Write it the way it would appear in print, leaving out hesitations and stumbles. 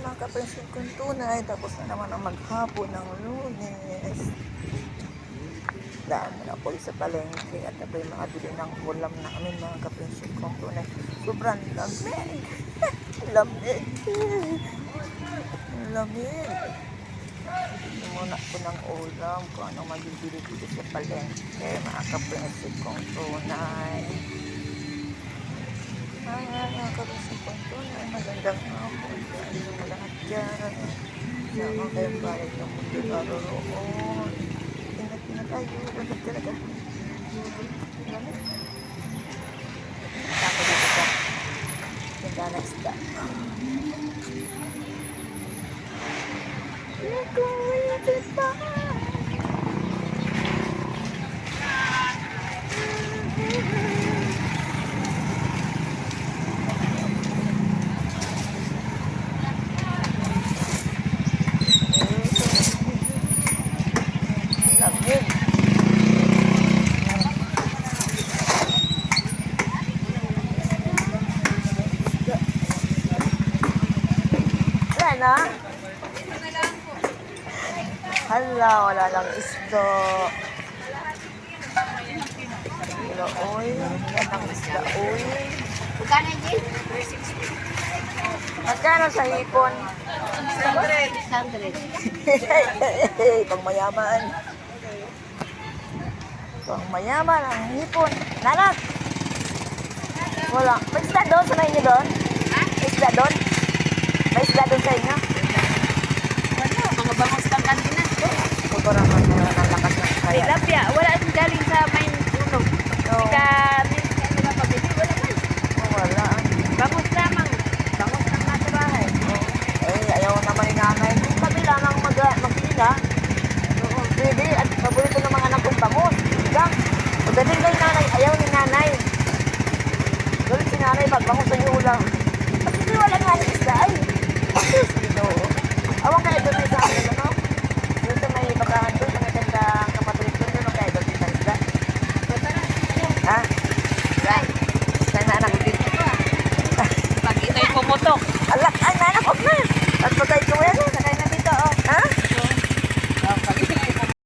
mga kapansin kong tunay. Tapos na naman ang maghapon ng Lunes. Daan na ako sa palengke at ako'y makabili ng ulam namin mga kapansin kong tunay. Sobrang lamig. Lamig. Lamig. Bili muna ko ng ulam kung anong mabibili dito sa palengke mga kapansin kong tunay. Mga kapansin kong tunay. Magandang hapon. Ano mo lahat dyan. Sama kayong balik ng mundo naroon. Ingat na tayo. Lamig talaga. Lamig. Ako dito sa tindahan ng isda. Lamig. Wala na? Hala, wala lang isda. Kilo oil. Yan ang isda oil. Magkano din? Magkano sa hipon? 100. Pang mayaman. Pang mayaman ang hipon. Nanak! Wala. May isda doon sa inyo doon? May isda doon? May isda doon sa inyo? Ano? Mga bangos ng kantina. Ito naman ang lakas ng May kaya. lapya. Wala ang galing sa main unog. Oo. Ika, may nila pabili. Wala man. Wala. Bangos lamang. Bangos ng nasa bahay. Eh, ayaw naman ni nanay. Kung kabila nang magpila, pwede. At paborito ng mga anak kong bangus. Hanggang, pagdating kay nanay, ayaw ni nanay. Galit si nanay, magbangus sa iyo ulam. Pag hindi wala nga ni isda, ay. Diyos, ito. Awang kayo doon sa akin, ano? Doon sa may bakahan doon, sa may ganda kapatid doon, doon kayo doon sa isda. Ha? Right. Sa na anak dito. Pag ito'y pumutok.